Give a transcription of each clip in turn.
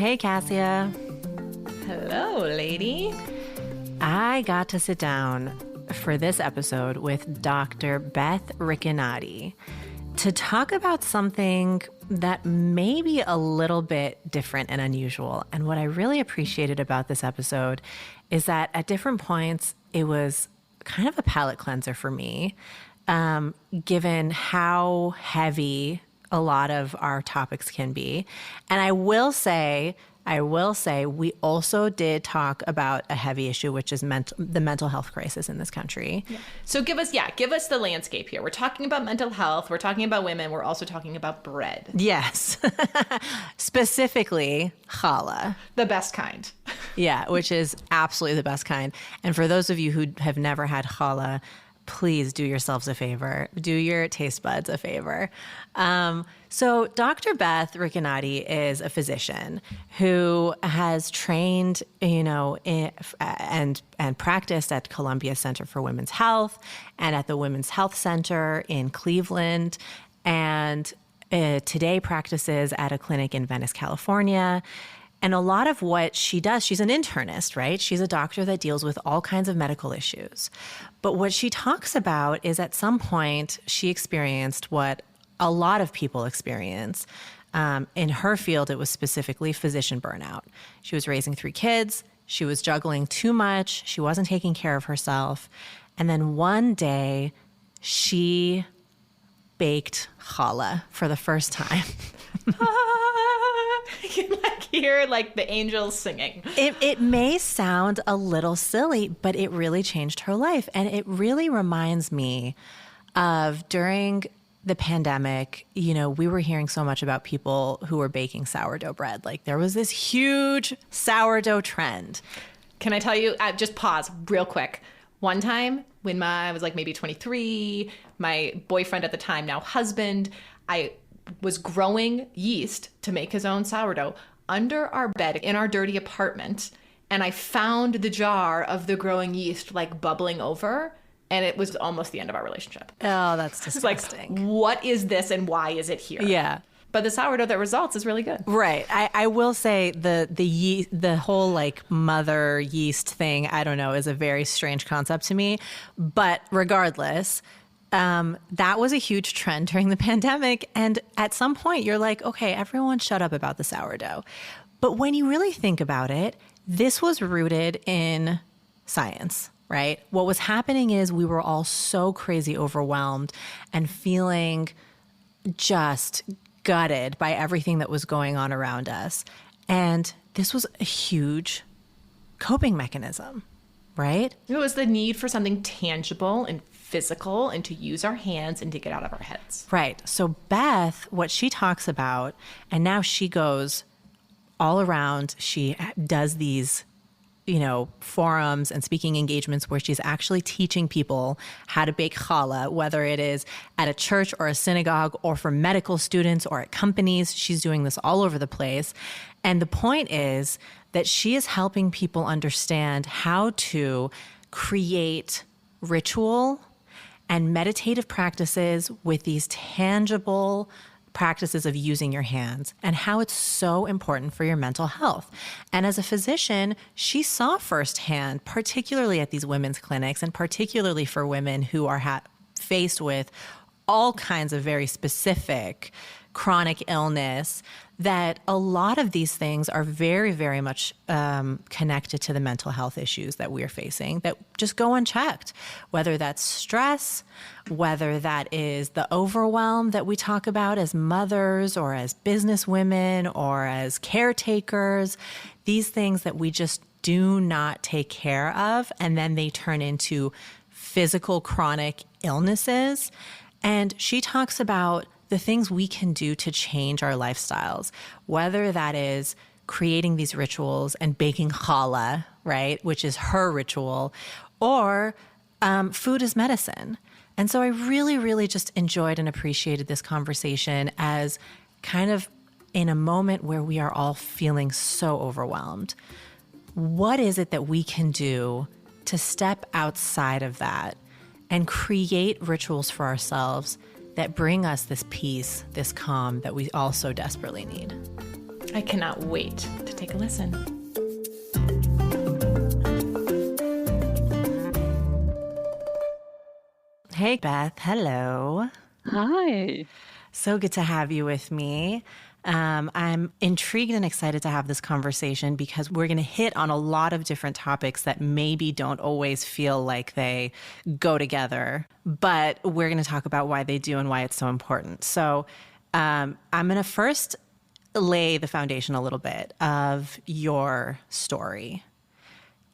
Hey, Cassia. Hello, lady. I got to sit down for this episode with Dr. Beth Ricanati to talk about something that may be a little bit different and unusual. And what I really appreciated about this episode is that at different points, it was kind of a palate cleanser for me, given how heavy a lot of our topics can be. And I will say, we also did talk about a heavy issue, which is the mental health crisis in this country. Yeah. So give us the landscape here. We're talking about mental health. We're talking about women. We're also talking about bread. Yes. Specifically, challah. The best kind. Yeah, which is absolutely the best kind. And for those of you who have never had challah, please do yourselves a favor. Do your taste buds a favor. So Dr. Beth Ricanati is a physician who has trained, and practiced at Columbia Center for Women's Health and at the Women's Health Center in Cleveland, and today practices at a clinic in Venice, California. And a lot of what she does, she's an internist, right? She's a doctor that deals with all kinds of medical issues. But what she talks about is at some point she experienced what a lot of people experience. In her field, it was specifically physician burnout. She was raising 3 kids. She was juggling too much. She wasn't taking care of herself. And then one day she baked challah for the first time. You can hear the angels singing. It may sound a little silly, but it really changed her life. And it really reminds me of during the pandemic, we were hearing so much about people who were baking sourdough bread. There was this huge sourdough trend. Can I tell you, just pause real quick. One time when I was maybe 23, my boyfriend at the time, now husband, I was growing yeast to make his own sourdough under our bed in our dirty apartment. And I found the jar of the growing yeast bubbling over. And it was almost the end of our relationship. Oh, that's disgusting. It's what is this and why is it here? Yeah. But the sourdough that results is really good. Right. I will say the whole mother yeast thing, I don't know, is a very strange concept to me. But regardless, that was a huge trend during the pandemic. And at some point you're like, okay, everyone shut up about the sourdough. But when you really think about it, this was rooted in science. Right? What was happening is we were all so crazy overwhelmed and feeling just gutted by everything that was going on around us. And this was a huge coping mechanism, right? It was the need for something tangible and physical and to use our hands and to get out of our heads. Right. So Beth, what she talks about, and now she goes all around, she does these forums and speaking engagements where she's actually teaching people how to bake challah, whether it is at a church or a synagogue or for medical students or at companies. She's doing this all over the place. And the point is that she is helping people understand how to create ritual and meditative practices with these tangible practices of using your hands and how it's so important for your mental health. And as a physician, she saw firsthand, particularly at these women's clinics and particularly for women who are faced with all kinds of very specific chronic illness, that a lot of these things are very, very much connected to the mental health issues that we are facing that just go unchecked, whether that's stress, whether that is the overwhelm that we talk about as mothers or as business women or as caretakers, these things that we just do not take care of, and then they turn into physical chronic illnesses. And she talks about the things we can do to change our lifestyles, whether that is creating these rituals and baking challah, right, which is her ritual, or food is medicine. And so I really, really just enjoyed and appreciated this conversation as kind of in a moment where we are all feeling so overwhelmed. What is it that we can do to step outside of that and create rituals for ourselves that bring us this peace, this calm that we all so desperately need? I cannot wait to take a listen. Hey, Beth. Hello. Hi. So good to have you with me. I'm intrigued and excited to have this conversation because we're going to hit on a lot of different topics that maybe don't always feel like they go together, but we're going to talk about why they do and why it's so important. So I'm going to first lay the foundation a little bit of your story.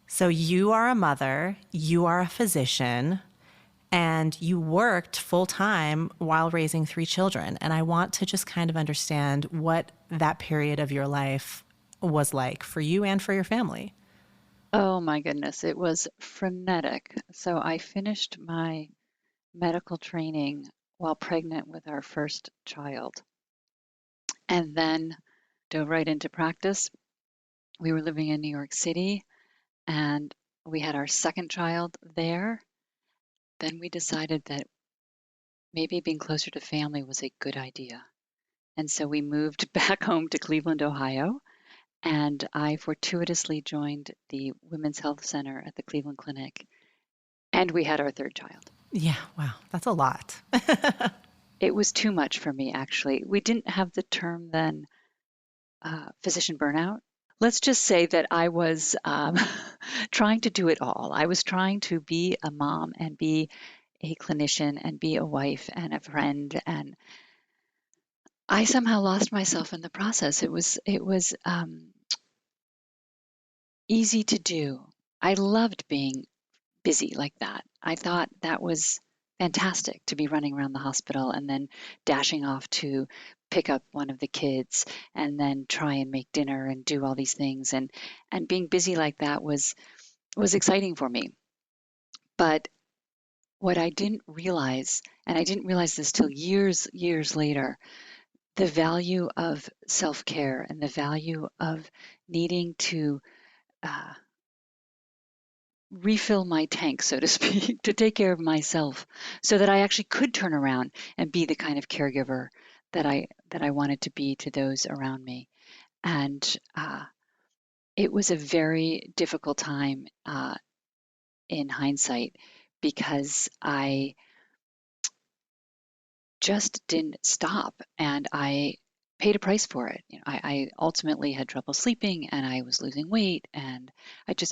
So you are a mother, you are a physician, and you worked full time while raising 3 children. And I want to just kind of understand what that period of your life was like for you and for your family. Oh my goodness, it was frenetic. So I finished my medical training while pregnant with our first child and then dove right into practice. We were living in New York City and we had our second child there. Then we decided that maybe being closer to family was a good idea. And so we moved back home to Cleveland, Ohio, and I fortuitously joined the Women's Health Center at the Cleveland Clinic. And we had our third child. Yeah, wow, that's a lot. It was too much for me, actually. We didn't have the term then, physician burnout. Let's just say that I was trying to do it all. I was trying to be a mom and be a clinician and be a wife and a friend. And I somehow lost myself in the process. It was easy to do. I loved being busy like that. I thought that was fantastic to be running around the hospital and then dashing off to pick up one of the kids and then try and make dinner and do all these things and being busy like that was exciting for me. But what I didn't realize, and I didn't realize this till years later, the value of self-care and the value of needing to uh, refill my tank, so to speak, to take care of myself so that I actually could turn around and be the kind of caregiver that I wanted to be to those around me. And it was a very difficult time in hindsight because I just didn't stop and I paid a price for it. I ultimately had trouble sleeping and I was losing weight and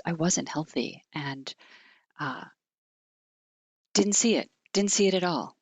I wasn't healthy and uh, didn't see it at all.